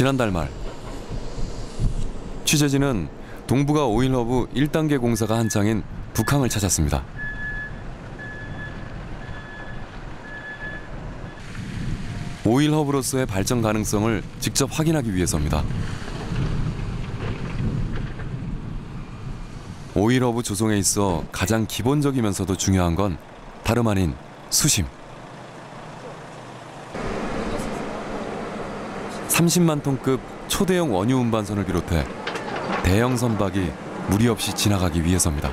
지난달 말 취재진은 동부가 오일허브 1단계 공사가 한창인 북항을 찾았습니다. 오일허브로서의 발전 가능성을 직접 확인하기 위해서입니다. 오일허브 조성에 있어 가장 기본적이면서도 중요한 건 다름 아닌 수심. 30만 톤급 초대형 원유 운반선을 비롯해 대형 선박이 무리 없이 지나가기 위해서입니다.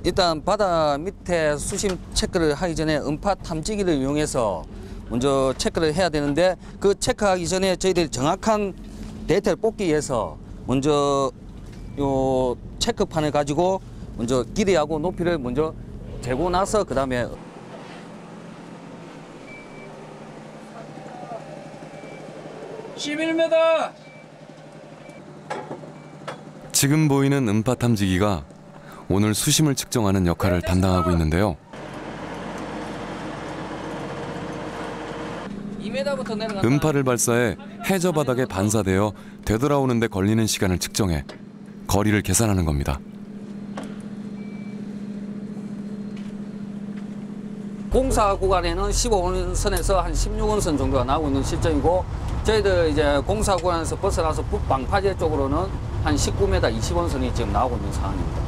일단 바다 밑에 수심 체크를 하기 전에 음파 탐지기를 이용해서 먼저 체크를 해야 되는데, 그 체크하기 전에 저희들이 정확한 데이터를 뽑기 위해서 먼저 요 체크판을 가지고 먼저 길이하고 높이를 먼저 재고 나서 그다음에 11m. 지금 보이는 음파 탐지기가 오늘 수심을 측정하는 역할을 담당하고 있는데요. 2m부터 내려간다. 음파를 발사해 해저 바닥에 반사되어 되돌아오는 데 걸리는 시간을 측정해 거리를 계산하는 겁니다. 공사 구간에는 15원선에서 한 16원선 정도가 나오고 있는 실정이고, 저희들 이제 공사 구간에서 벗어나서 북방파제 쪽으로는 한 19m 20원선이 지금 나오고 있는 상황입니다.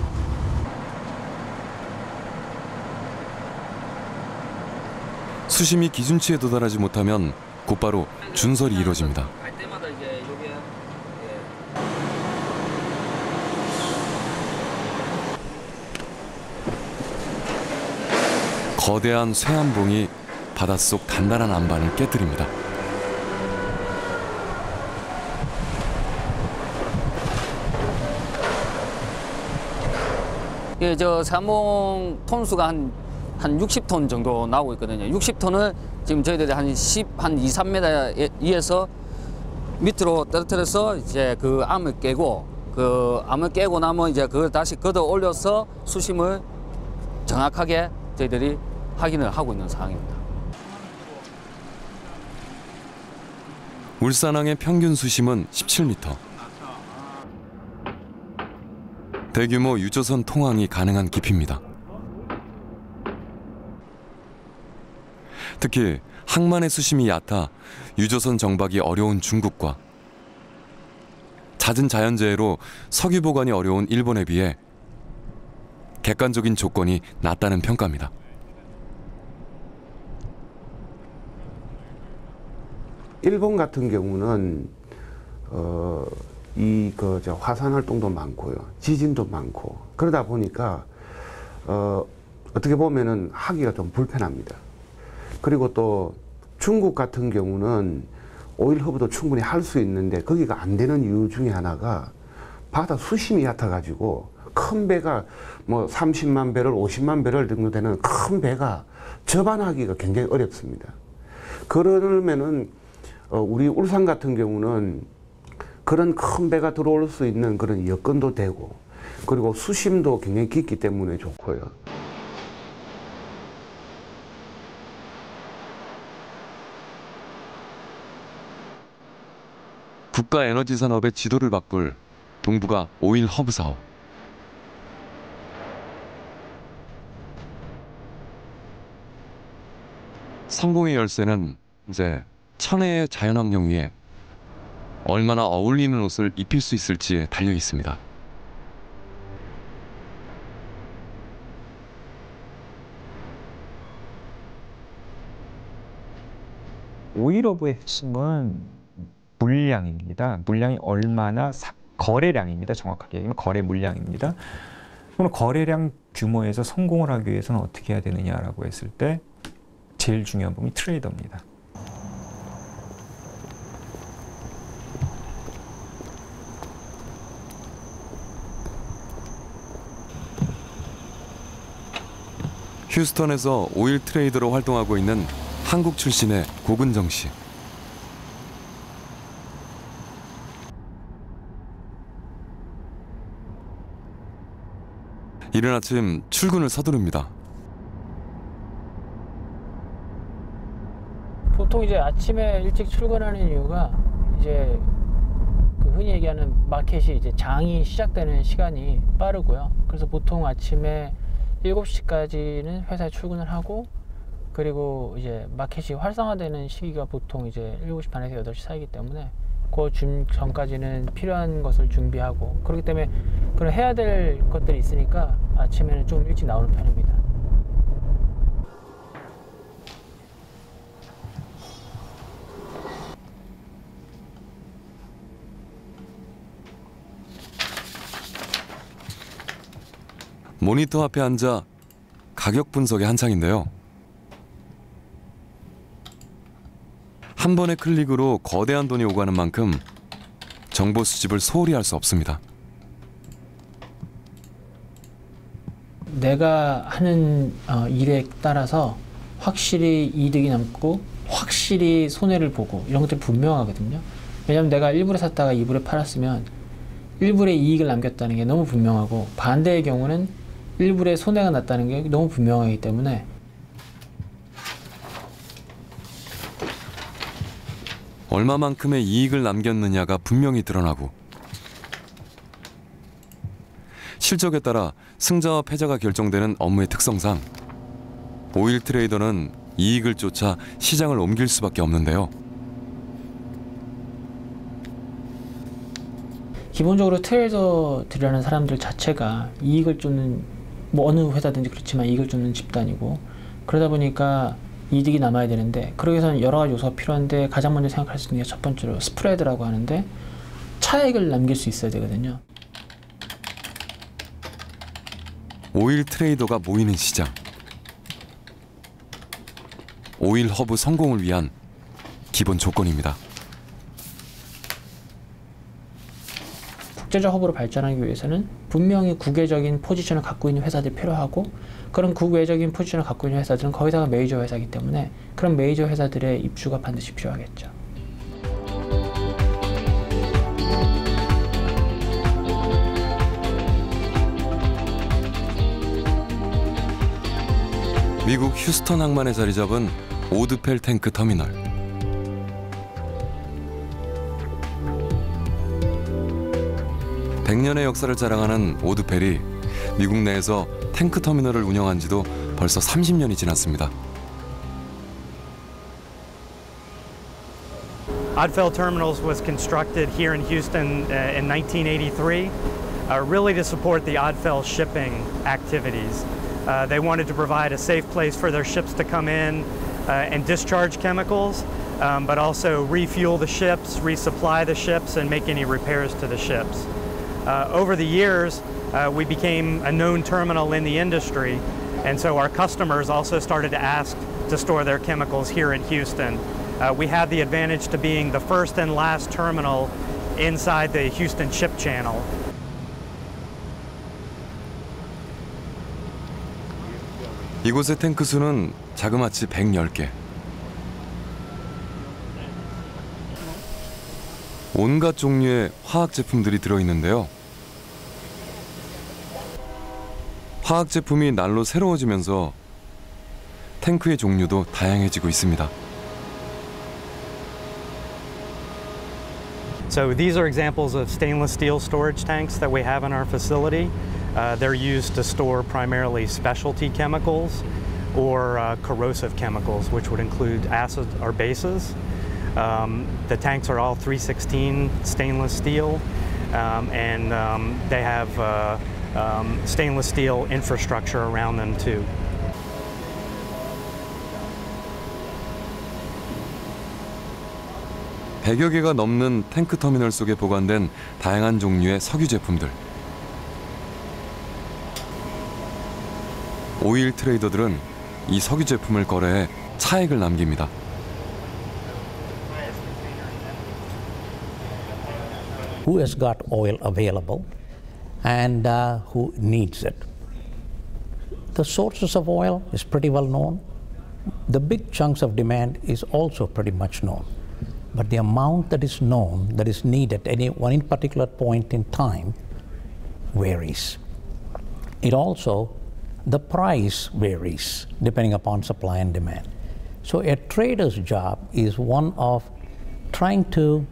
수심이 기준치에 도달하지 못하면 곧바로 준설이 이루어집니다. 갈 때마다 이제 요게 거대한 쇠암봉이 바닷속 단단한 안반을 깨뜨립니다. 예, 저 삼봉 톤수가 한 60톤 정도 나오고 있거든요. 60톤을 지금 저희들이 한 2, 3m 위에서 밑으로 떨어뜨려서 이제 그 암을 깨고, 그 암을 깨고 나면 이제 그걸 다시 걷어 올려서 수심을 정확하게 저희들이 확인을 하고 있는 상황입니다. 울산항의 평균 수심은 17m. 대규모 유조선 통항이 가능한 깊이입니다. 특히 항만의 수심이 얕아 유조선 정박이 어려운 중국과 잦은 자연재해로 석유 보관이 어려운 일본에 비해 객관적인 조건이 낮다는 평가입니다. 일본 같은 경우는 화산 활동도 많고요, 지진도 많고, 그러다 보니까 어떻게 보면은 하기가 좀 불편합니다. 그리고 또 중국 같은 경우는 오일허브도 충분히 할 수 있는데 거기가 안 되는 이유 중에 하나가 바다 수심이 얕아가지고 큰 배가 뭐 30만 배럴 50만 배럴 정도 되는 큰 배가 접안하기가 굉장히 어렵습니다. 그러면은 우리 울산 같은 경우는 그런 큰 배가 들어올 수 있는 그런 여건도 되고, 그리고 수심도 굉장히 깊기 때문에 좋고요. 국가에너지 산업의 지도를 바꿀 동부가 오일 허브 사업. 성공의 열쇠는 이제 천혜의 자연환경 위에 얼마나 어울리는 옷을 입힐 수 있을지에 달려 있습니다. 오일허브의 핵심은 물량입니다. 물량이 얼마나 거래량입니다. 정확하게 얘기하면 거래 물량입니다. 그럼 거래량 규모에서 성공을 하기 위해서는 어떻게 해야 되느냐라고 했을 때 제일 중요한 부분이 트레이더입니다. 휴스턴에서 오일 트레이더로 활동하고 있는 한국 출신의 고근정 씨. 이른 아침 출근을 서두릅니다. 보통 이제 아침에 일찍 출근하는 이유가 이제 그 흔히 얘기하는 마켓이 이제 장이 시작되는 시간이 빠르고요. 그래서 보통 아침에 7시까지는 회사에 출근을 하고, 그리고 이제 마켓이 활성화되는 시기가 보통 이제 7시 반에서 8시 사이기 때문에 그 전까지는 필요한 것을 준비하고, 그렇기 때문에 그런 해야 될 것들이 있으니까 아침에는 좀 일찍 나오는 편입니다. 모니터 앞에 앉아 가격 분석에 한창인데요. 한 번의 클릭으로 거대한 돈이 오가는 만큼 정보 수집을 소홀히 할 수 없습니다. 내가 하는 일에 따라서 확실히 이득이 남고 확실히 손해를 보고 이런 것들이 분명하거든요. 왜냐하면 내가 1불에 샀다가 2불에 팔았으면 1불의 이익을 남겼다는 게 너무 분명하고, 반대의 경우는 1불의 손해가 났다는 게 너무 분명하기 때문에 얼마만큼의 이익을 남겼느냐가 분명히 드러나고, 실적에 따라 승자와 패자가 결정되는 업무의 특성상 오일 트레이더는 이익을 쫓아 시장을 옮길 수밖에 없는데요. 기본적으로 트레이더들이라는 사람들 자체가 이익을 쫓는, 뭐 어느 회사든지 그렇지만 이익을 쫓는 집단이고, 그러다 보니까 이득이 남아야 되는데, 그러기 위해서는 여러 가지 요소가 필요한데 가장 먼저 생각할 수 있는 게 첫 번째로 스프레드라고 하는데 차익을 남길 수 있어야 되거든요. 오일 트레이더가 모이는 시장. 오일 허브 성공을 위한 기본 조건입니다. 국제적 허브로 발전하기 위해서는 분명히 국외적인 포지션을 갖고 있는 회사들이 필요하고, 그런 국외적인 포지션을 갖고 있는 회사들은 거기다가 메이저 회사이기 때문에 그런 메이저 회사들의 입주가 반드시 필요하겠죠. 미국 휴스턴 항만에 자리 잡은 오드펠 탱크 터미널. (100년의) 역사를 자랑하는 오드펠이 미국 내에서 탱크 터미널을 운영한 지도 벌써 30년이 지났습니다. Oddfellow Terminals was constructed here in Houston in 1983, really to support the Oddfellow shipping activities. They wanted to provide a safe place for their ships to come in and discharge chemicals, but also refuel the ships, resupply the ships, and make any repairs to the ships. Over the years, we became a known terminal in the industry, and so our customers also started to ask to store their chemicals here in Houston. We have the advantage to being the first and last terminal inside the Houston Ship Channel. 이곳의 탱크 수는 자그마치 110개. 온갖 종류의 화학 제품들이 들어있는데요. 화학 제품이 날로 새로워지면서 탱크의 종류도 다양해지고 있습니다. So these are examples of stainless steel storage tanks that we have in our facility. They're used to store primarily specialty chemicals or corrosive chemicals, which would include acids or bases. The tanks are all 316 stainless steel, and they have stainless steel infrastructure around them too. (100여 개가) 넘는 탱크 터미널 속에 보관된 다양한 종류의 석유 제품들. 오일 트레이더들은 이 석유 제품을 거래해 차익을 남깁니다. Who has got oil available and who needs it. The sources of oil is pretty well known. The big chunks of demand is also pretty much known. But the amount that is known, that is needed at any one particular point in time, varies. It also, the price varies depending upon supply and demand. So a trader's job is one of trying to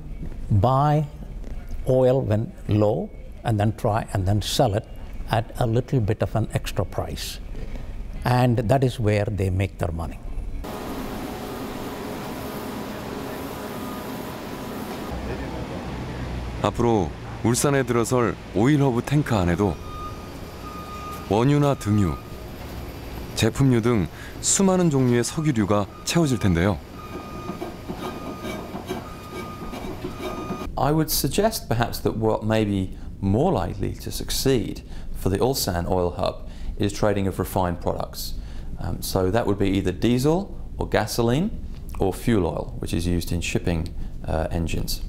buy oil when low and then try and then sell it at a little bit of an extra price. And that is where they make their money. 앞으로 울산에 들어설 오일허브 탱크 안에도 원유나 등유, 제품류 등 수많은 종류의 석유류가 채워질 텐데요. I would suggest perhaps that what may be more likely to succeed for the Ulsan oil hub is trading of refined products. So that would be either diesel or gasoline or fuel oil, which is used in shipping engines.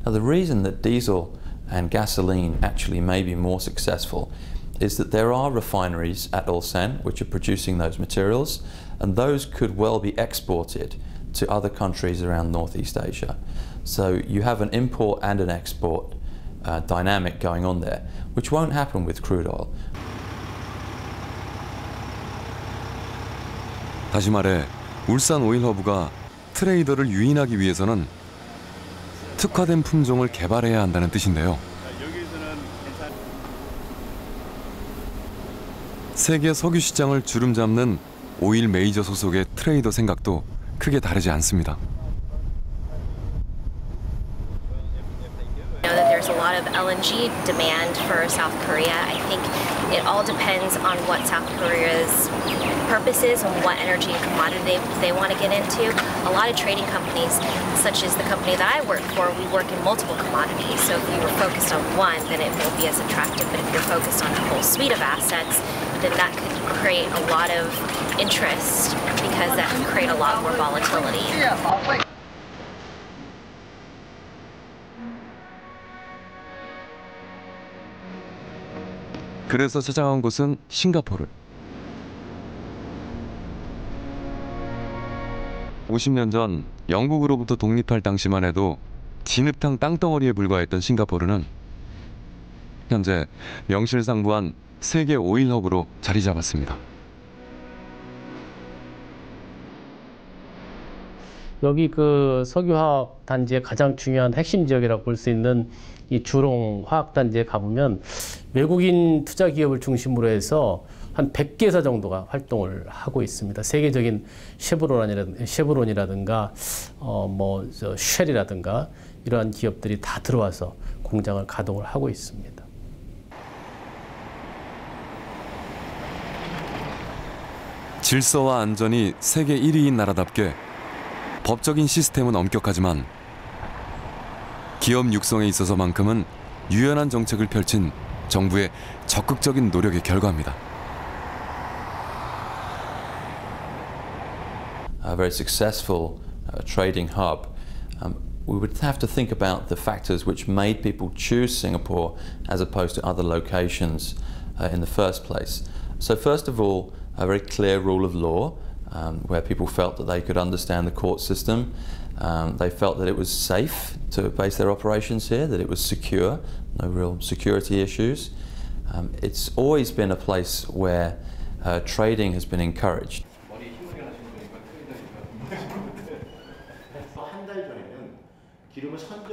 Now the reason that diesel and gasoline actually may be more successful is that there are refineries at Ulsan which are producing those materials, and those could well be exported to other countries around Northeast Asia. So you have an import and an export dynamic going on there, which won't happen with crude oil. 다시 말해 울산 오일허브가 트레이더를 유인하기 위해서는 특화된 품종을 개발해야 한다는 뜻인데요. 세계 석유 시장을 주름잡는 오일 메이저 소속의 트레이더 생각도 크게 다르지 않습니다. There's a lot of LNG demand for South Korea. I think it all depends on what South Korea's purpose is and what energy and commodity they want to get into. A lot of trading companies, such as the company that I work for, we work in multiple commodities. So if you were focused on one, then it won't be as attractive. But if you're focused on a whole suite of assets, then that could create a lot of interest because that can create a lot more volatility. 그래서 찾아간 곳은 싱가포르. 50년 전 영국으로부터 독립할 당시만 해도 진흙탕 땅덩어리에 불과했던 싱가포르는 현재 명실상부한 세계 오일 허브로 자리 잡았습니다. 여기 그 석유화학 단지의 가장 중요한 핵심 지역이라고 볼 수 있는 이 주롱 화학 단지에 가보면 외국인 투자 기업을 중심으로 해서 한 100개사 정도가 활동을 하고 있습니다. 세계적인 쉐브론이라든가 쉘이라든가 이러한 기업들이 다 들어와서 공장을 가동을 하고 있습니다. 질서와 안전이 세계 1위인 나라답게 법적인 시스템은 엄격하지만 기업 육성에 있어서만큼은 유연한 정책을 펼친 정부의 적극적인 노력의 결과입니다. A very successful trading hub. We would have to think about the factors which made people choose Singapore as opposed to other locations in the first place. So first of all, a very clear rule of law, where people felt that they could understand the court system. They felt that it was safe to base their operations here, that it was secure, no real security issues. It's always been a place where trading has been encouraged.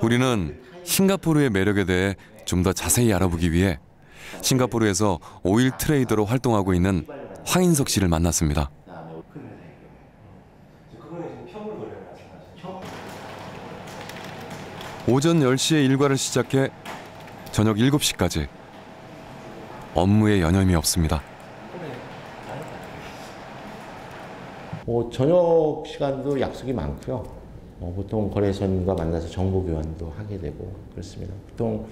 우리는 싱가포르의 매력에 대해 좀 더 자세히 알아보기 위해 싱가포르에서 오일 트레이더로 활동하고 있는 황인석 씨를 만났습니다. 오전 10시에 일과를 시작해 저녁 7시까지 업무에 여념이 없습니다. 저녁 시간도 약속이 많고요. 보통 거래선과 만나서 정보 교환도 하게 되고 그렇습니다. 보통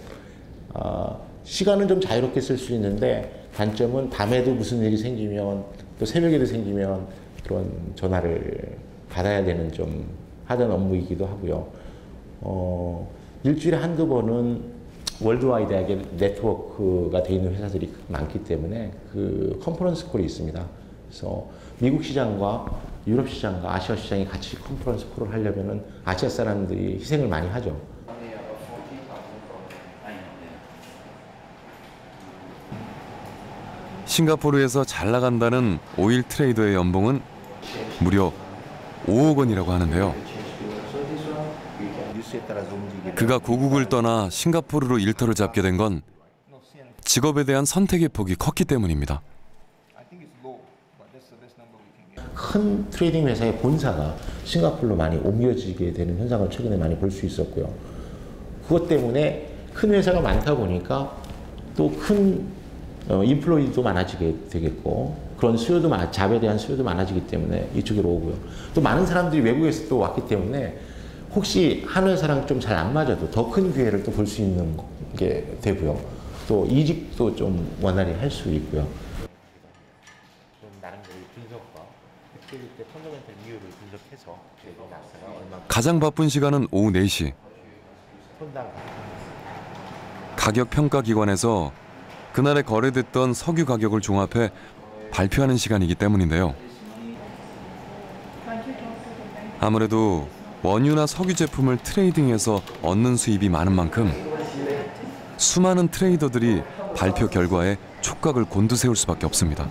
시간은 좀 자유롭게 쓸 수 있는데 단점은 밤에도 무슨 일이 생기면 또 새벽에도 생기면 그런 전화를 받아야 되는 좀 하던 업무이기도 하고요. 일주일에 한두 번은 월드와이드하게 네트워크가 되어 있는 회사들이 많기 때문에 그 컨퍼런스 콜이 있습니다. 그래서 미국 시장과 유럽 시장과 아시아 시장이 같이 컨퍼런스 콜을 하려면은 아시아 사람들이 희생을 많이 하죠. 싱가포르에서 잘 나간다는 오일 트레이더의 연봉은 무려 5억 원이라고 하는데요. 그가 고국을 떠나 싱가포르로 일터를 잡게 된 건 직업에 대한 선택의 폭이 컸기 때문입니다. 큰 트레이딩 회사의 본사가 싱가포르로 많이 옮겨지게 되는 현상을 최근에 많이 볼 수 있었고요. 그것 때문에 큰 회사가 많다 보니까 또 큰 인플로이도 많아지게 되겠고, 그런 수요도 잡에 대한 수요도 많아지기 때문에 이쪽으로 오고요. 또 많은 사람들이 외국에서 또 왔기 때문에 혹시 한 회사랑 좀 잘 안 맞아도 더 큰 기회를 또 볼 수 있는 게 되고요. 또 이직도 좀 원활히 할 수 있고요. 가장 바쁜 시간은 오후 4시. 가격 평가 기관에서 그날에 거래됐던 석유 가격을 종합해 발표하는 시간이기 때문인데요. 아무래도 원유나 석유 제품을 트레이딩해서 얻는 수입이 많은 만큼 수많은 트레이더들이 발표 결과에 촉각을 곤두세울 수밖에 없습니다.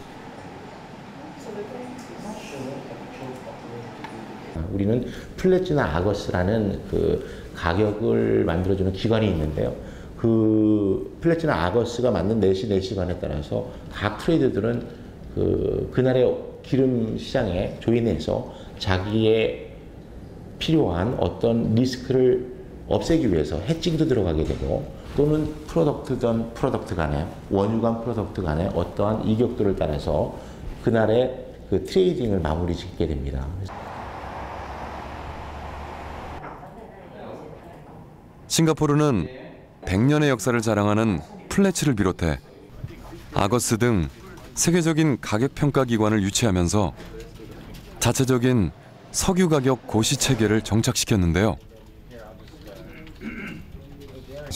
우리는 플래티나 아거스라는 그 가격을 만들어주는 기관이 있는데요. 그 플래티나 아거스가 만든 4시 4시간에 따라서 각 트레이더들은 그날의 기름 시장에 조인해서 자기의 필요한 어떤 리스크를 없애기 위해서 해칭도 들어가게 되고, 또는 프로덕트든 프로덕트 간에, 원유 간 프로덕트 간에 어떠한 이격도를 따라서 그날의 그 트레이딩을 마무리 짓게 됩니다. 싱가포르는 100년의 역사를 자랑하는 플래츠를 비롯해 아거스 등 세계적인 가격 평가 기관을 유치하면서 자체적인 석유 가격 고시 체계를 정착시켰는데요.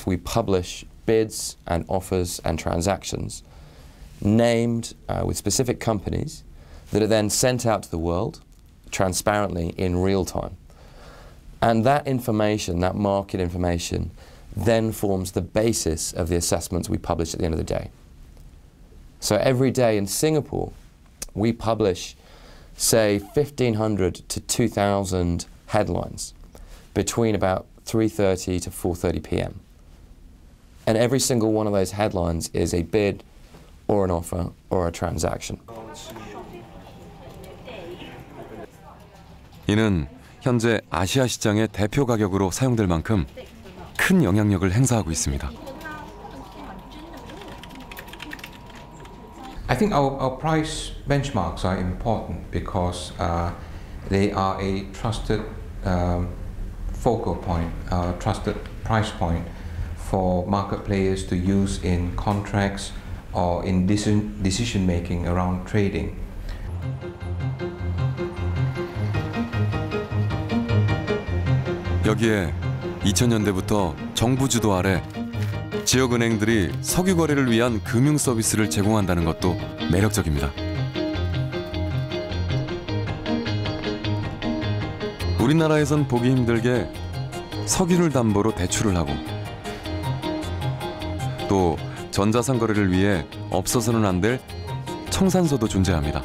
We publish bids and offers and transactions named with specific companies that are then sent out to the world transparently in real time. And that information, that market information, then forms the basis of the assessments we publish at the end of the day. So every day in Singapore, we publish, say, 1,500 to 2,000 headlines between about 3:30 to 4:30 p.m. And every single one of those headlines is a bid or an offer or a transaction. 이는 현재 아시아 시장의 대표 가격으로 사용될 만큼 큰 영향력을 행사하고 있습니다. I think our price benchmarks are important because they are a trusted focal point, trusted price point for market players to use in contracts or in decision making around trading. 여기에 2000년대부터 정부 주도 아래 지역은행들이 석유 거래를 위한 금융 서비스를 제공한다는 것도 매력적입니다. 우리나라에선 보기 힘들게 석유를 담보로 대출을 하고 또 전자상 거래를 위해 없어서는 안 될 청산소도 존재합니다.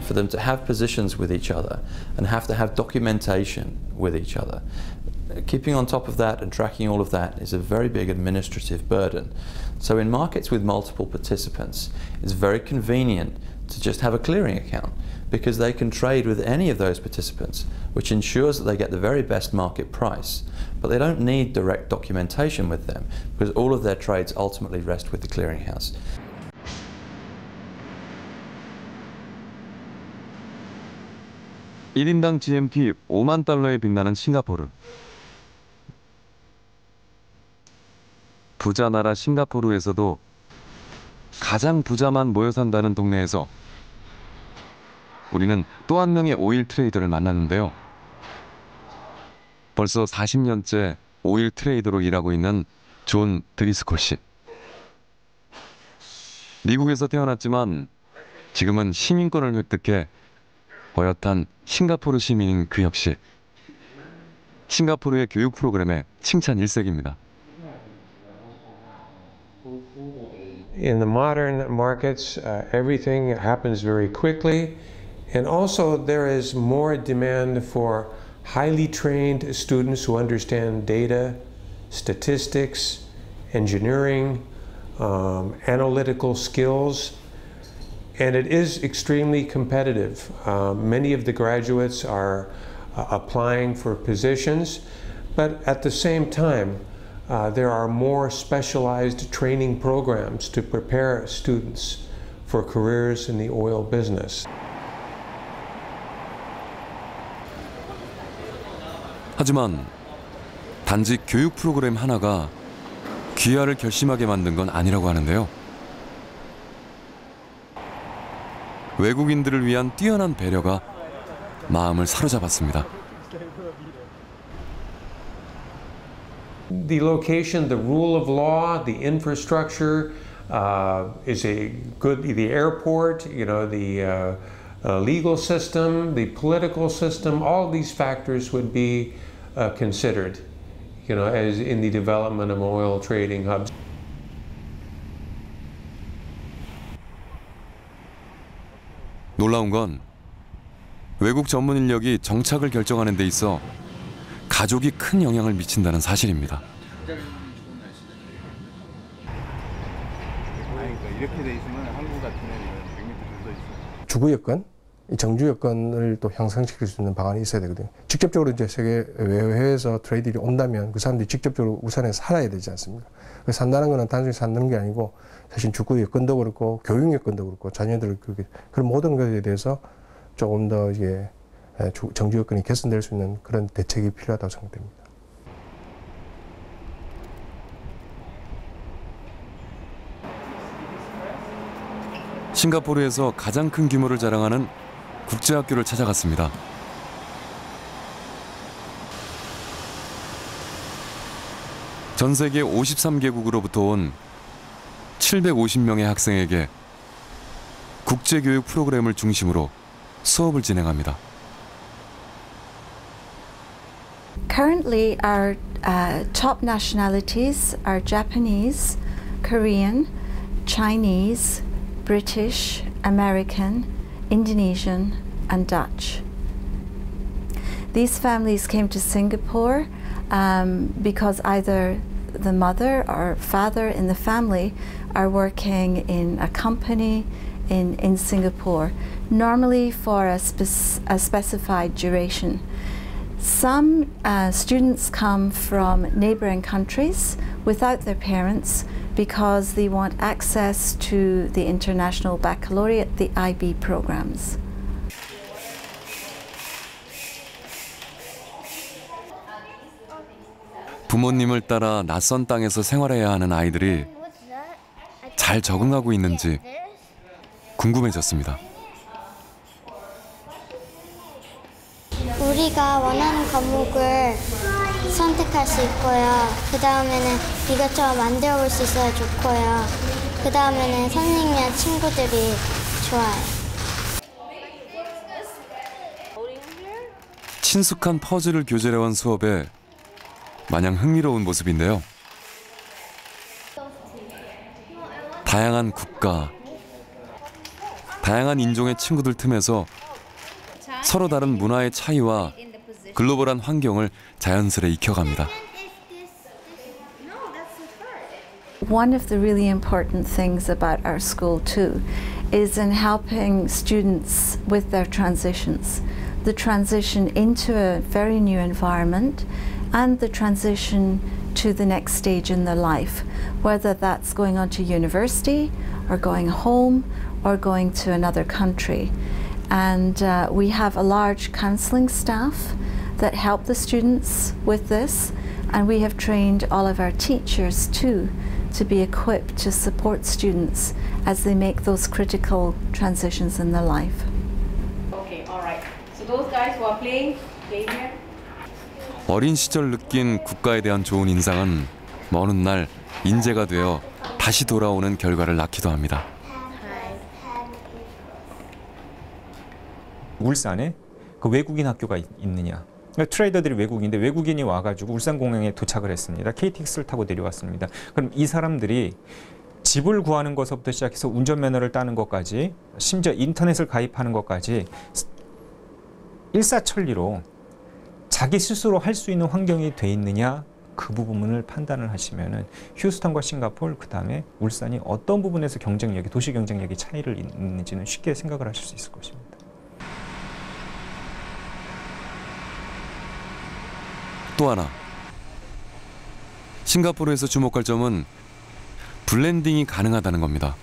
For them to have positions with each other and have to have documentation with each other. Keeping on top of that and tracking all of that is a very big administrative burden. So in markets with multiple participants, it's very convenient to just have a clearing account because they can trade with any of those participants, which ensures that they get the very best market price. But they don't need direct documentation with them because all of their trades ultimately rest with the clearinghouse. (1인당) GMP 5만 달러에 빛나는 싱가포르. 부자 나라 싱가포르에서도 가장 부자만 모여 산다는 동네에서 우리는 또 한 명의 오일 트레이더를 만났는데요. 벌써 40년째 오일 트레이더로 일하고 있는 존 드리스콜 씨. 미국에서 태어났지만 지금은 시민권을 획득해 어엿한 싱가포르 시민인 그 역시 싱가포르의 교육 프로그램에 칭찬 일색입니다. In the modern markets, everything happens very quickly, and also there is more demand for highly trained students who understand data, statistics, engineering, analytical skills, and it is extremely competitive. Many of the graduates are applying for positions, but at the same time, there are more specialized training programs to prepare students for careers in the oil business. 하지만 단지 교육 프로그램 하나가 귀화를 결심하게 만든 건 아니라고 하는데요. 외국인들을 위한 뛰어난 배려가 마음을 사로잡았습니다. The location, the rule of law, the infrastructure is a good. The airport, you know, the legal system, the political system. All these factors would be considered, you know, as in the development of oil trading hubs. 놀라운 건 외국 전문 인력이 정착을 결정하는 데 있어 가족이 큰 영향을 미친다는 사실입니다. 이렇게 돼 있으면 한국 같으면 100m 더 있어요. 주거 여건, 정주 여건을 또 향상시킬 수 있는 방안이 있어야 되거든요. 직접적으로 이제 세계 외해에서 트레이드들이 온다면 그 사람들이 직접적으로 우산에 살아야 되지 않습니까? 산다는 거는 단순히 산다는 게 아니고 사실 주거 여건도 그렇고 교육 여건도 그렇고 자녀들 그런 모든 것에 대해서 조금 더 이게 정주 여건이 개선될 수 있는 그런 대책이 필요하다고 생각됩니다. 싱가포르에서 가장 큰 규모를 자랑하는 국제학교를 찾아갔습니다. 전 세계 53개국으로부터 온 750명의 학생에게 국제교육 프로그램을 중심으로 수업을 진행합니다. Currently, our top nationalities are Japanese, Korean, Chinese, British, American, Indonesian, and Dutch. These families came to Singapore because either the mother or father in the family are working in a company in Singapore, normally for a specified duration. Some students come from neighboring countries without their parents because they want access to the International Baccalaureate, the IB programs. 부모님을 따라 낯선 땅에서 생활해야 하는 아이들이 잘 적응하고 있는지 궁금해졌습니다. 우리가 원하는 과목을 선택할 수 있고요. 그 다음에는 이것저것 만들어 볼 수 있어서 좋고요. 그 다음에는 선생님이랑 친구들이 좋아요. 친숙한 퍼즐을 교재로한 수업에 마냥 흥미로운 모습인데요. 다양한 국가, 다양한 인종의 친구들 틈에서 서로 다른 문화의 차이와 글로벌한 환경을 자연스레 익혀갑니다. One of the really important things about our school too is in helping students with their transitions. The transition into a very new environment and the transition to the next stage in their life, whether that's going on to university or going home or going to another country. And we have a large counselling staff that help the students with this, and we have trained all of our teachers too to be equipped to support students as they make those critical transitions in their life. Okay, all right. So those guys who are playing here. 어린 시절 느낀 국가에 대한 좋은 인상은 먼 훗날 인재가 되어 다시 돌아오는 결과를 낳기도 합니다. 울산에 그 외국인 학교가 있느냐. 그러니까 트레이더들이 외국인인데 외국인이 와가지고 울산공항에 도착을 했습니다. KTX를 타고 내려왔습니다. 그럼 이 사람들이 집을 구하는 것부터 시작해서 운전면허를 따는 것까지 심지어 인터넷을 가입하는 것까지 일사천리로 자기 스스로 할 수 있는 환경이 돼 있느냐 그 부분을 판단을 하시면은 휴스턴과 싱가포르 그다음에 울산이 어떤 부분에서 경쟁력이 도시 경쟁력이 차이를 있는지는 쉽게 생각을 하실 수 있을 것입니다. 또 하나 싱가포르에서 주목할 점은 블렌딩이 가능하다는 겁니다.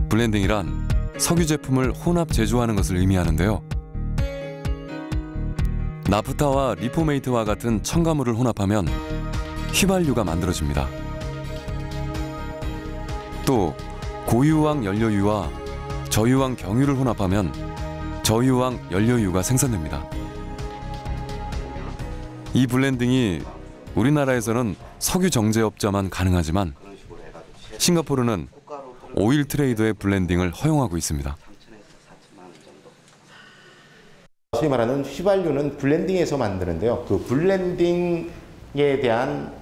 블렌딩이란 석유 제품을 혼합 제조하는 것을 의미하는데요. 나프타와 리포메이트와 같은 첨가물을 혼합하면 휘발유가 만들어집니다. 또 고유황 연료유와 저유황 경유를 혼합하면 저유황 연료유가 생산됩니다. 이 블렌딩이 우리나라에서는 석유 정제업자만 가능하지만 싱가포르는 오일 트레이더의 블렌딩을 허용하고 있습니다. 소위 말하는 휘발유는 블렌딩에서 만드는데요. 그 블렌딩에 대한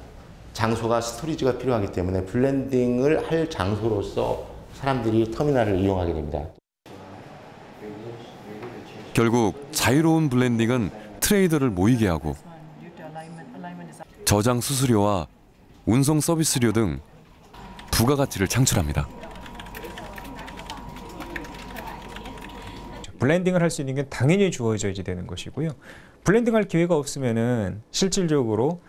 장소가 스토리지가 필요하기 때문에 블렌딩을 할 장소로서 사람들이 터미널을 이용하게 됩니다. 결국 자유로운 블렌딩은 트레이더를 모이게 하고 저장 수수료와 운송 서비스료 등 부가가치를 창출합니다. 블렌딩을 할 수 있는 게 당연히 주어져야 되는 것이고요. 블렌딩할 기회가 없으면은 실질적으로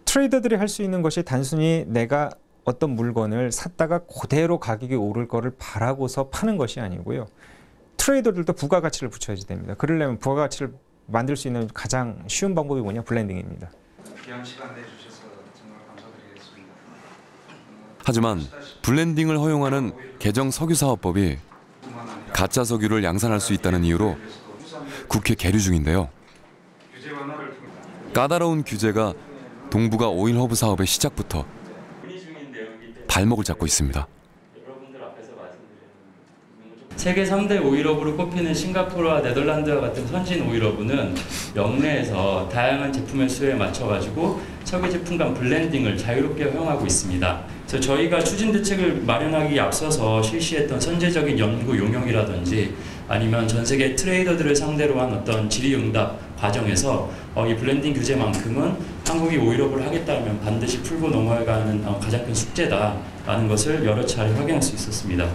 트레이더들이 할 수 있는 것이 단순히 내가 어떤 물건을 샀다가 그대로 가격이 오를 거를 바라고서 파는 것이 아니고요. 트레이더들도 부가가치를 붙여야 됩니다. 그러려면 부가가치를 만들 수 있는 가장 쉬운 방법이 뭐냐? 블렌딩입니다. 귀한 시간 내주셔서 정말 감사드리겠습니다. 하지만 블렌딩을 허용하는 개정 석유사업법이 가짜 석유를 양산할 수 있다는 이유로 국회 계류 중인데요. 까다로운 규제가 동북아 오일 허브 사업의 시작부터 발목을 잡고 있습니다. 세계 3대 오일허브로 꼽히는 싱가포르와 네덜란드와 같은 선진 오일허브는 영내에서 다양한 제품의 수요에 맞춰가지고 석유 제품 간 블렌딩을 자유롭게 허용하고 있습니다. 그래서 저희가 추진 대책을 마련하기 앞서서 실시했던 선제적인 연구 용역이라든지 아니면 전 세계 트레이더들을 상대로 한 어떤 질의응답 과정에서 이 블렌딩 규제만큼은 한국이 오일허브를 하겠다면 반드시 풀고 넘어야 하는 가장 큰 숙제다라는 것을 여러 차례 확인할 수 있었습니다.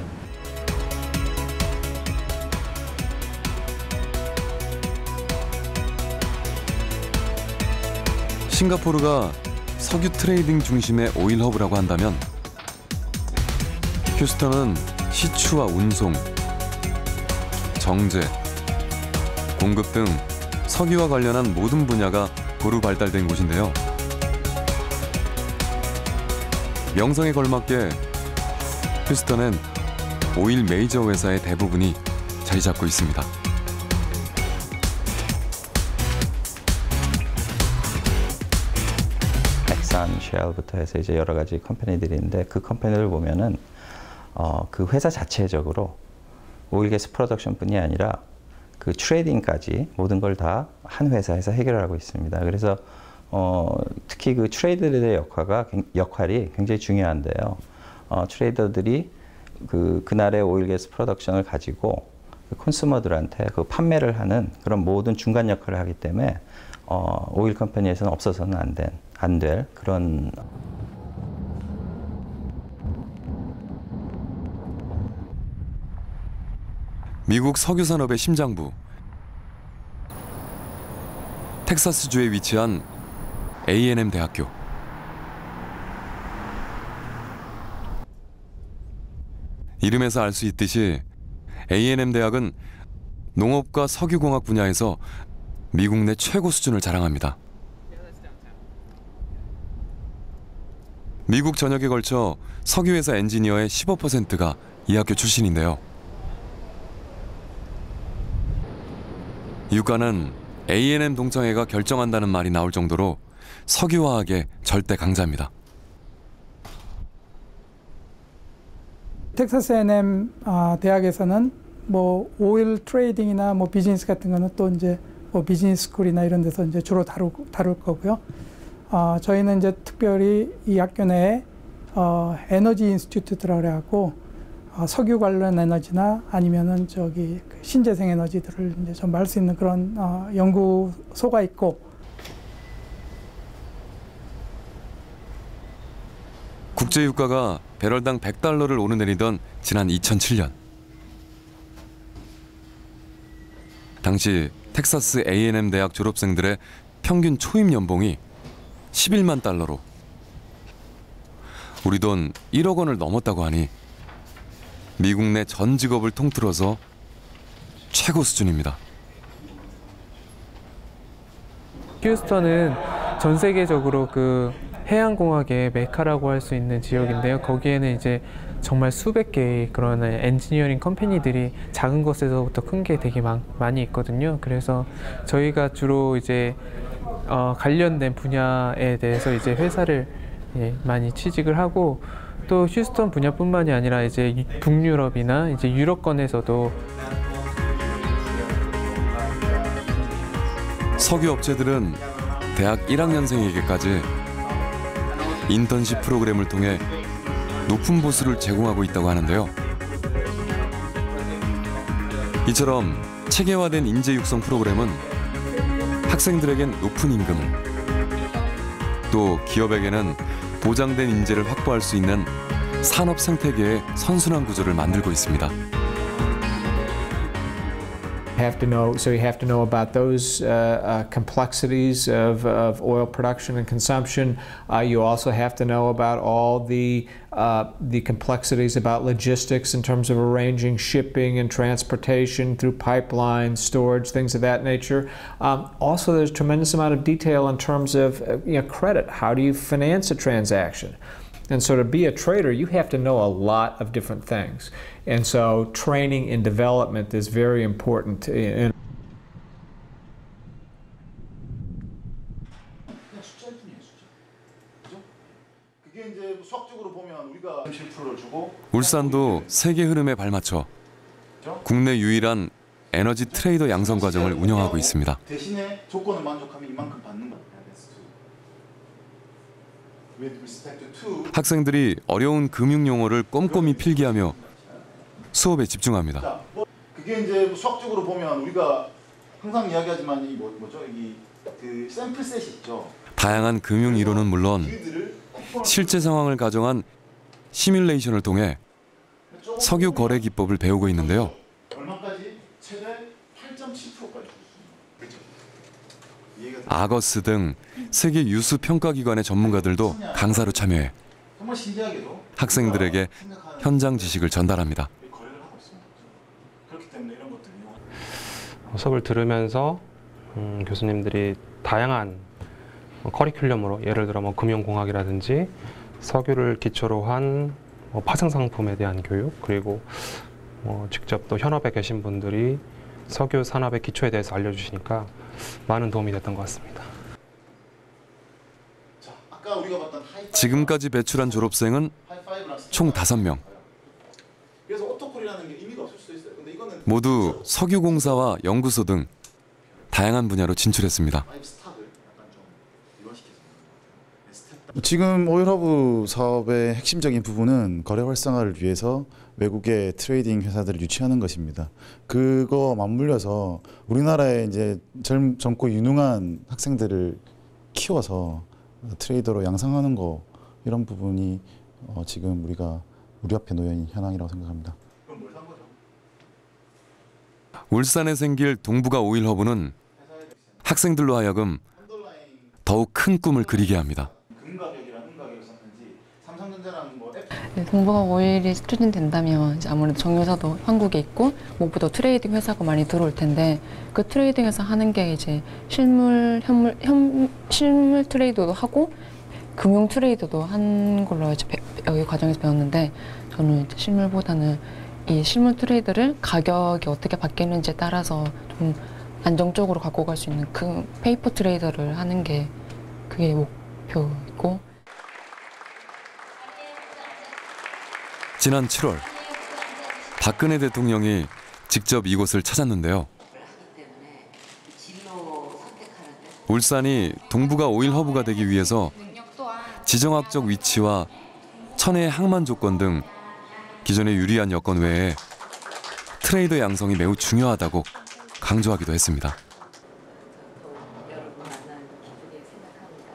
싱가포르가 석유 트레이딩 중심의 오일 허브라고 한다면 휴스턴은 시추와 운송, 정제, 공급 등 석유와 관련한 모든 분야가 고루 발달된 곳인데요. 명성에 걸맞게 휴스턴엔 오일 메이저 회사의 대부분이 자리 잡고 있습니다. 쉘부터 해서 이제 여러 가지 컴퍼니들이 있는데 그 컴퍼니를 보면은 그 회사 자체적으로 오일게스 프로덕션뿐이 아니라 그 트레이딩까지 모든 걸 다 한 회사에서 해결하고 있습니다. 그래서 특히 그 트레이더들의 역할이 굉장히 중요한데요. 트레이더들이 그날의 오일게스 프로덕션을 가지고 그 콘슈머들한테 그 판매를 하는 그런 모든 중간 역할을 하기 때문에 오일 컴퍼니에서는 없어서는 안 될 그런. 미국 석유 산업의 심장부 텍사스주에 위치한 A&M 대학교. 이름에서 알 수 있듯이 A&M 대학은 농업과 석유공학 분야에서 미국 내 최고 수준을 자랑합니다. 미국 전역에 걸쳐 석유회사 엔지니어의 15%가 이 학교 출신인데요. 유가는 A&M 동창회가 결정한다는 말이 나올 정도로 석유화학의 절대 강자입니다. 텍사스 A&M 대학에서는 뭐 오일 트레이딩이나 뭐 비즈니스 같은 거는 또 이제 뭐 비즈니스 스쿨이나 이런 데서 이제 주로 다룰 거고요. 저희는 이제 특별히 이 학교 내에 에너지 인스티튜트라고 그래갖고 석유 관련 에너지나 아니면은 저기 신재생 에너지들을 이제 전부할 수 있는 그런 연구소가 있고. 국제유가가 배럴당 $100를 오르내리던 지난 2007년. 당시 텍사스 A&M 대학 졸업생들의 평균 초임 연봉이 $11만. 우리 돈 1억 원을 넘었다고 하니 미국 내 전 직업을 통틀어서 최고 수준입니다. 휴스턴은 전 세계적으로 그 해양공학의 메카라고 할 수 있는 지역인데요. 거기에는 이제 정말 수백 개의 그런 엔지니어링 컴퍼니들이 작은 것에서부터 큰 게 되게 많이 있거든요. 그래서 저희가 주로 이제 관련된 분야에 대해서 이제 회사를 많이 취직을 하고, 또 휴스턴 분야뿐만이 아니라 이제 북유럽이나 이제 유럽권에서도 석유 업체들은 대학 1학년생에게까지 인턴십 프로그램을 통해 높은 보수를 제공하고 있다고 하는데요. 이처럼 체계화된 인재 육성 프로그램은 학생들에겐 높은 임금을, 또 기업에게는 보장된 인재를 확보할 수 있는 산업 생태계의 선순환 구조를 만들고 있습니다. So you have to know about those complexities of oil production and consumption. You also have to know about all the complexities about logistics in terms of arranging shipping and transportation through pipelines, storage, things of that nature. Also, there's a tremendous amount of detail in terms of credit. How do you finance a transaction? And so to be a trader, you have to know a lot of different things. And so training and development is very important. 울산도 세계 흐름에 발맞춰 국내 유일한 에너지 트레이더 양성 과정을 운영하고 있습니다. 대신에 조건을 만족하면 이만큼 받는 거예요. 학생들이 어려운 금융 용어를 꼼꼼히 필기하며 수업에 집중합니다. 그게 이제 수학적으로 보면 우리가 항상 이야기하지만 이 그 샘플셋이 있죠. 다양한 금융 이론은 물론 실제 상황을 가정한 시뮬레이션을 통해 석유 거래 기법을 배우고 있는데요. 얼마까지? 최대 8.7%까지. 아거스 등 세계 유수 평가기관의 전문가들도 강사로 참여해 학생들에게 현장 지식을 전달합니다. 수업을 들으면서 교수님들이 다양한 커리큘럼으로, 예를 들어 금융공학이라든지 석유를 기초로 한 파생상품에 대한 교육, 그리고 직접 또 현업에 계신 분들이 석유 산업의 기초에 대해서 알려주시니까 많은 도움이 됐던 것 같습니다. 지금까지 배출한 졸업생은 총 5명. 모두 석유공사와 연구소 등 다양한 분야로 진출했습니다. 지금 오일허브 사업의 핵심적인 부분은 거래 활성화를 위해서 외국의 트레이딩 회사들을 유치하는 것입니다. 그거 맞물려서 우리나라에 이제 젊고 유능한 학생들을 키워서 트레이더로 양성하는 거, 이런 부분이 지금 우리 앞에 놓여 있는 현황이라고 생각합니다. 울산에 생길 동부가 오일허브는 학생들로 하여금 더욱 큰 꿈을 그리게 합니다. 동부가 오일이 수출이 된다면 아무래도 정유사도 한국에 있고 무엇보다 트레이딩 회사가 많이 들어올 텐데, 그 트레이딩 회사 하는 게 이제 실물 트레이더도 하고 금융 트레이더도 한 걸로 이제 여기 과정에서 배웠는데, 저는 이제 실물보다는 이 실물 트레이더를 가격이 어떻게 바뀌는지에 따라서 좀 안정적으로 갖고 갈 수 있는 그 페이퍼 트레이더를 하는 게 그게 목표이고. 지난 7월 박근혜 대통령이 직접 이곳을 찾았는데요. 울산이 동부가 오일 허브가 되기 위해서 지정학적 위치와 천혜의 항만 조건 등 기존의 유리한 여건 외에 트레이더 양성이 매우 중요하다고 강조하기도 했습니다.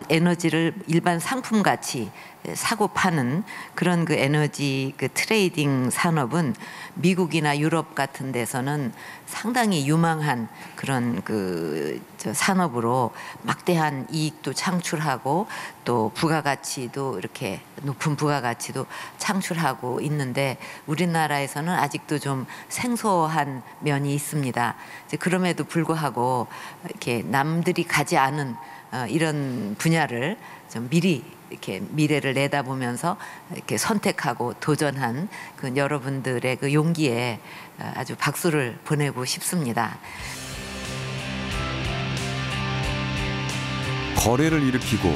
에너지를 일반 상품같이 사고 파는 그런 그 에너지 그 트레이딩 산업은 미국이나 유럽 같은 데서는 상당히 유망한 그런 그 산업으로 막대한 이익도 창출하고 또 부가가치도 이렇게 높은 부가가치도 창출하고 있는데 우리나라에서는 아직도 좀 생소한 면이 있습니다. 이제 그럼에도 불구하고 이렇게 남들이 가지 않은 이런 분야를 좀 미리 이렇게 미래를 내다보면서 이렇게 선택하고 도전한 그 여러분들의 그 용기에 아주 박수를 보내고 싶습니다. 거래를 일으키고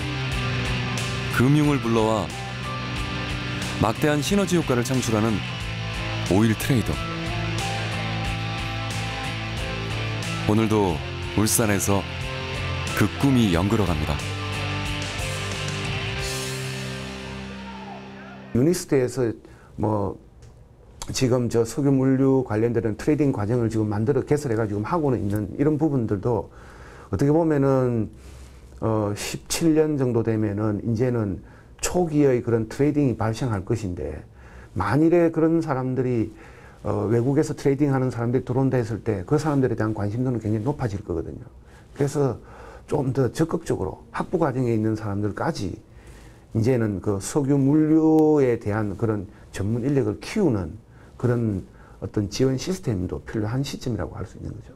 금융을 불러와 막대한 시너지 효과를 창출하는 오일 트레이더. 오늘도 울산에서 그 꿈이 연그러갑니다. 유니스트에서 뭐 지금 저 석유 물류 관련되는 트레이딩 과정을 지금 만들어 개설해가지고 하고는 있는 이런 부분들도 어떻게 보면은 17년 정도 되면은 이제는 초기의 그런 트레이딩이 발생할 것인데 만일에 그런 사람들이 외국에서 트레이딩하는 사람들이 들어온다 했을 때 그 사람들에 대한 관심도는 굉장히 높아질 거거든요. 그래서 좀 더 적극적으로 학부 과정에 있는 사람들까지 이제는 그 석유 물류에 대한 그런 전문 인력을 키우는 그런 어떤 지원 시스템도 필요한 시점이라고 할 수 있는 거죠.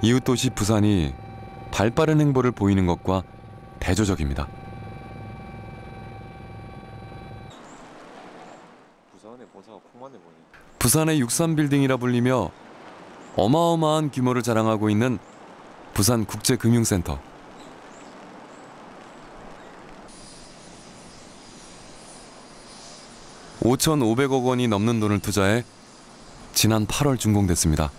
이웃도시 부산이 발빠른 행보를 보이는 것과 대조적입니다. 부산의 63빌딩이라 불리며 어마어마한 규모를 자랑하고 있는 부산국제금융센터. (5,500억) 원이 넘는 돈을 투자해 지난 8월 준공됐습니다.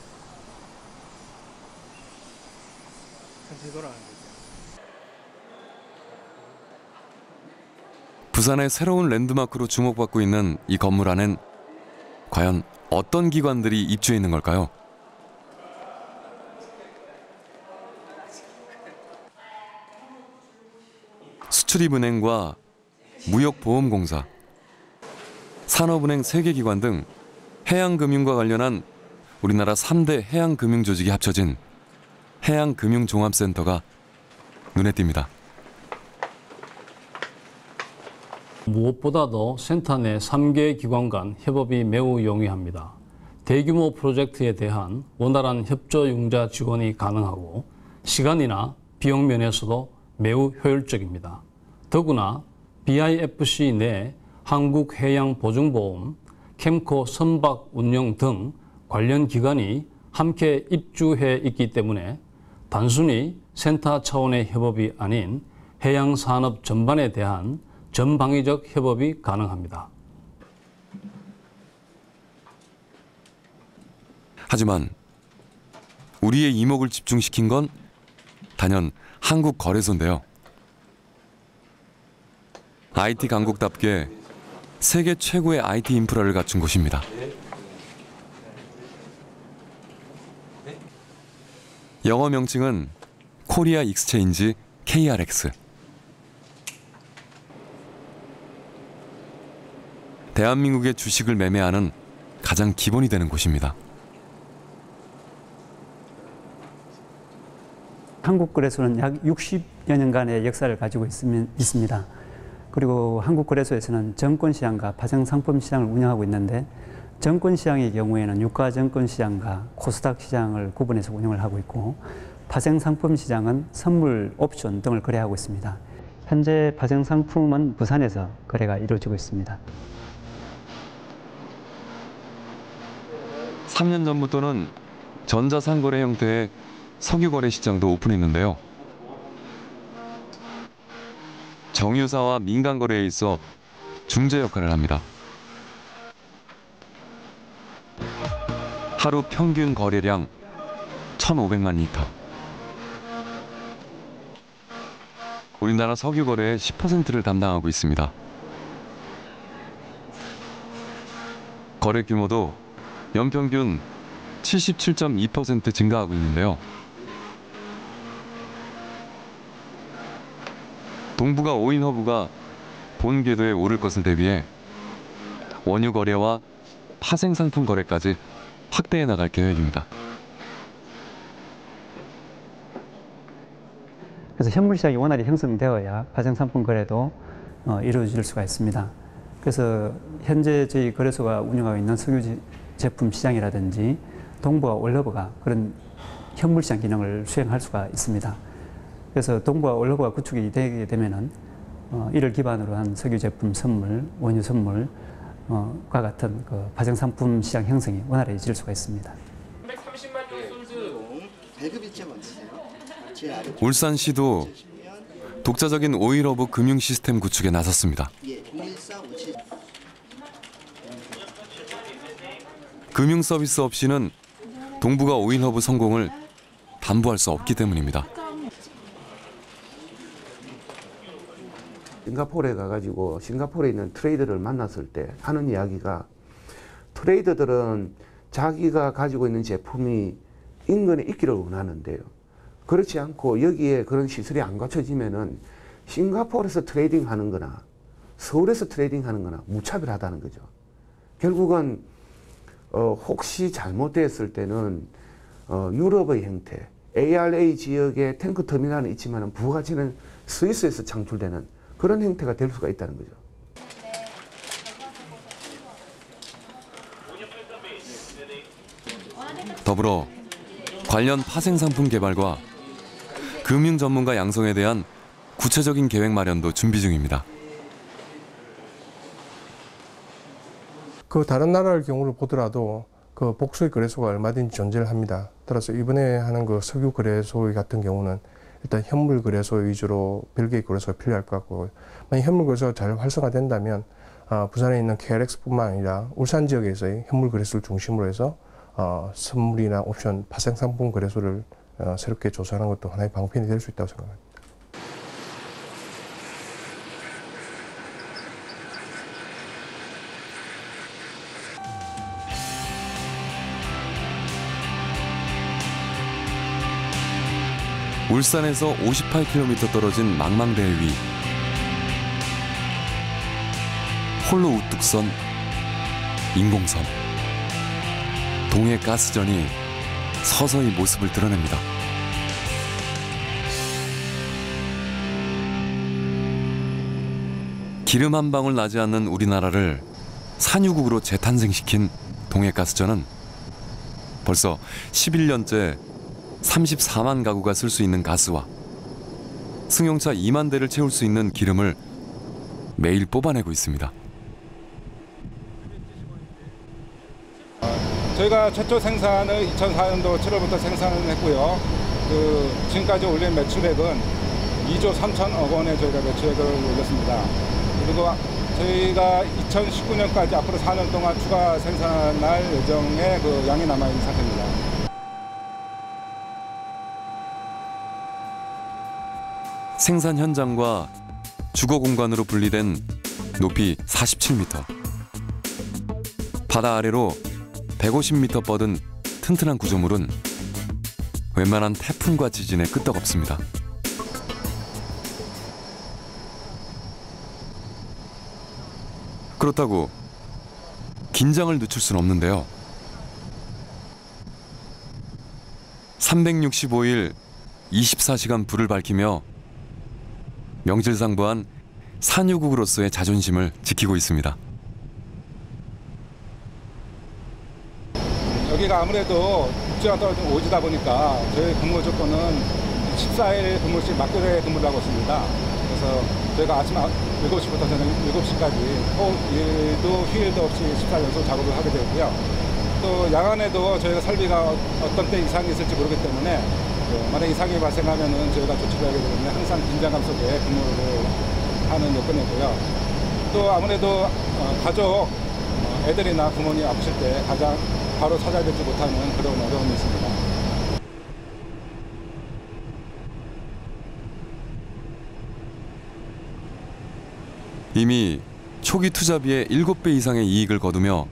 부산의 새로운 랜드마크로 주목받고 있는 이 건물 안엔 과연 어떤 기관들이 입주해 있는 걸까요? 수출입은행과 무역보험공사, 산업은행 3개 기관 등 해양금융과 관련한 우리나라 3대 해양금융조직이 합쳐진 해양금융종합센터가 눈에 띕니다. 무엇보다도 센터 내 3개 기관 간 협업이 매우 용이합니다. 대규모 프로젝트에 대한 원활한 협조 융자 지원이 가능하고 시간이나 비용 면에서도 매우 효율적입니다. 더구나 BIFC 내 한국해양보증보험, 캠코 선박 운영 등 관련 기관이 함께 입주해 있기 때문에 단순히 센터 차원의 협업이 아닌 해양산업 전반에 대한 전방위적 협업이 가능합니다. 하지만 우리의 이목을 집중시킨 건 단연 한국거래소인데요. IT 강국답게 세계 최고의 IT 인프라를 갖춘 곳입니다. 영어 명칭은 코리아 익스체인지 KRX. 대한민국의 주식을 매매하는 가장 기본이 되는 곳입니다. 한국거래소는 약 60여 년간의 역사를 가지고 있습니다. 그리고 한국거래소에서는 증권시장과 파생상품시장을 운영하고 있는데 증권시장의 경우에는 유가증권시장과 코스닥 시장을 구분해서 운영을 하고 있고 파생상품시장은 선물, 옵션 등을 거래하고 있습니다. 현재 파생상품은 부산에서 거래가 이루어지고 있습니다. 3년 전부터는 전자상거래 형태의 석유거래 시장도 오픈했는데요. 정유사와 민간거래에 있어 중재 역할을 합니다. 하루 평균 거래량 1,500만 리터. 우리나라 석유 거래의 10%를 담당하고 있습니다. 거래 규모도 연평균 77.2% 증가하고 있는데요. 동부가 오일 허브가 본 궤도에 오를 것을 대비해 원유 거래와 파생 상품 거래까지 확대해 나갈 계획입니다. 그래서 현물 시장이 원활히 형성되어야 파생 상품 거래도 이루어질 수가 있습니다. 그래서 현재 저희 거래소가 운영하고 있는 석유 제품 시장이라든지 동부와 올러브가 그런 현물 시장 기능을 수행할 수가 있습니다. 그래서 동부와 올러브가 구축이 되게 되면은 이를 기반으로 한 석유 제품 선물, 원유 선물과 같은 그 파생 상품 시장 형성이 원활해질 수가 있습니다. 울산시도 독자적인 오일허브 금융 시스템 구축에 나섰습니다. 금융 서비스 없이는 동부가 오일허브 성공을 담보할 수 없기 때문입니다. 싱가포르에 가가지고 싱가포르에 있는 트레이더를 만났을 때 하는 이야기가 트레이더들은 자기가 가지고 있는 제품이 인근에 있기를 원하는데요. 그렇지 않고 여기에 그런 시설이 안 갖춰지면은 싱가포르에서 트레이딩 하는 거나 서울에서 트레이딩 하는 거나 무차별하다는 거죠. 결국은 혹시 잘못됐을 때는 유럽의 형태, ARA 지역에 탱크 터미널은 있지만 부가가치는 스위스에서 창출되는 그런 형태가 될 수가 있다는 거죠. 더불어 관련 파생 상품 개발과 금융 전문가 양성에 대한 구체적인 계획 마련도 준비 중입니다. 그 다른 나라의 경우를 보더라도 그 복수의 거래소가 얼마든지 존재를 합니다. 따라서 이번에 하는 그 석유 거래소 같은 경우는 일단 현물 거래소 위주로 별개의 거래소가 필요할 것 같고, 만약 현물 거래소가 잘 활성화된다면 부산에 있는 KLX뿐만 아니라 울산 지역에서의 현물 거래소를 중심으로 해서 선물이나 옵션, 파생 상품 거래소를 새롭게 조성하는 것도 하나의 방편이 될 수 있다고 생각합니다. 울산에서 58km 떨어진 망망대 위 홀로 우뚝 선 인공섬. 동해 가스전이 서서히 모습을 드러냅니다. 기름 한 방울 나지 않는 우리나라를 산유국으로 재탄생시킨 동해 가스전은 벌써 11년째 34만 가구가 쓸 수 있는 가스와 승용차 2만 대를 채울 수 있는 기름을 매일 뽑아내고 있습니다. 저희가 최초 생산을 2004년도 7월부터 생산을 했고요. 지금까지 올린 매출액은 2조 3천억 원에 저희가 매출액을 올렸습니다. 그리고 저희가 2019년까지 앞으로 4년 동안 추가 생산할 예정의 그 양이 남아있는 상태입니다. 생산 현장과 주거 공간으로 분리된 높이 47m, 바다 아래로 150m 뻗은 튼튼한 구조물은 웬만한 태풍과 지진에 끄떡없습니다. 그렇다고 긴장을 늦출 수는 없는데요. 365일 24시간 불을 밝히며 명실상부한 산유국으로서의 자존심을 지키고 있습니다. 여기가 아무래도 육지와 떨어진 오지다 보니까 저희 근무 조건은 14일 근무씩 막교대 근무를 하고 있습니다. 그래서 저희가 아침 7시부터 저녁 7시까지 일도 휴일도 없이 14연속 작업을 하게 되고요. 또 야간에도 저희가 설비가 어떤 때 이상이 있을지 모르기 때문에 만약 이상이 발생하면은 저희가 조치를 하게 되는데 항상 긴장감 속에 근무를 하는 요건이고요. 또 아무래도 가족, 애들이나 부모님 아프실 때 가장 바로 찾아뵙지 못하는 그런 어려움이 있습니다. 이미 초기 투자비의 7배 이상의 이익을 거두며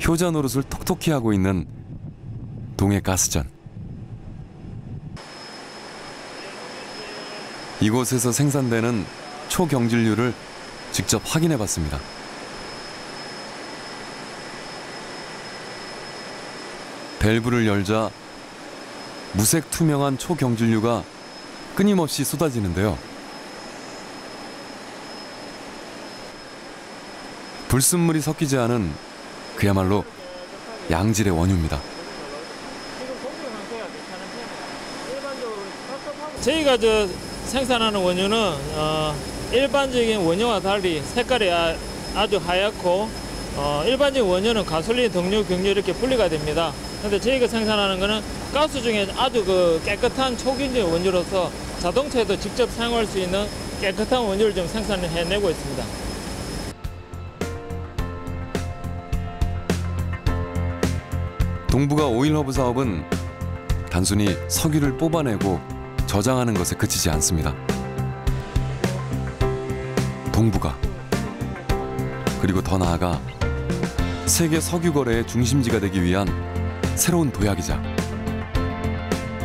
효자 노릇을 톡톡히 하고 있는 동해가스전. 이곳에서 생산되는 초경질률을 직접 확인해 봤습니다. 밸브를 열자 무색 투명한 초경질류가 끊임없이 쏟아지는데요. 불순물이 섞이지 않은 그야말로 양질의 원유입니다. 저희가 생산하는 원유는 일반적인 원유와 달리 색깔이 아주 하얗고 일반적인 원유는 가솔린, 등유, 경유 이렇게 분리가 됩니다. 근데 저희가 생산하는 거는 가스 중에 아주 깨끗한 초경질 원유로서 자동차에도 직접 사용할 수 있는 깨끗한 원유를 좀 생산해내고 있습니다. 동부가 오일허브 사업은 단순히 석유를 뽑아내고 저장하는 것에 그치지 않습니다. 동부가, 그리고 더 나아가 세계 석유 거래의 중심지가 되기 위한 새로운 도약이자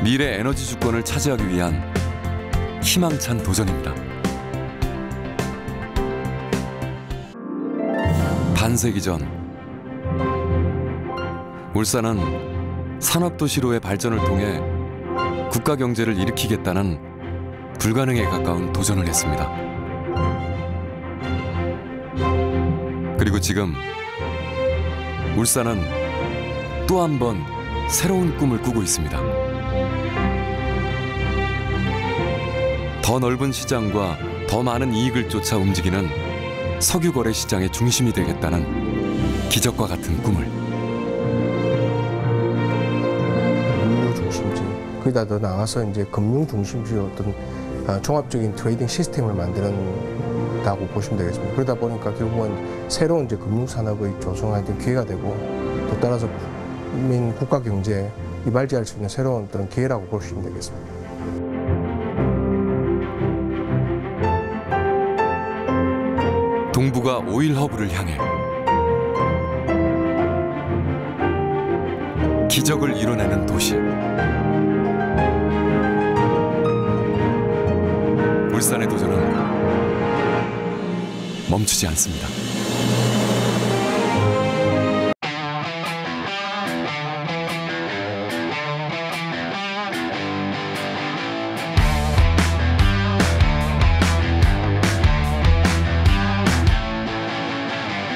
미래 에너지 주권을 차지하기 위한 희망찬 도전입니다. 반세기 전 울산은 산업도시로의 발전을 통해 국가 경제를 일으키겠다는 불가능에 가까운 도전을 했습니다. 그리고 지금 울산은 또 한 번 새로운 꿈을 꾸고 있습니다. 더 넓은 시장과 더 많은 이익을 쫓아 움직이는 석유 거래 시장의 중심이 되겠다는 기적과 같은 꿈을. 물류 중심지, 거기다 더 나가서 이제 금융 중심지의 어떤 종합적인 트레이딩 시스템을 만드는다고 보시면 되겠습니다. 그러다 보니까 결국은 새로운 이제 금융 산업의 조성하는 기회가 되고, 또 따라서 국민 국가 경제에 이발지할 수 있는 새로운 어떤 기회라고 보시면 되겠습니다. 동부가 오일 허브를 향해 기적을 이뤄내는 도시. 울산의 도전은 멈추지 않습니다.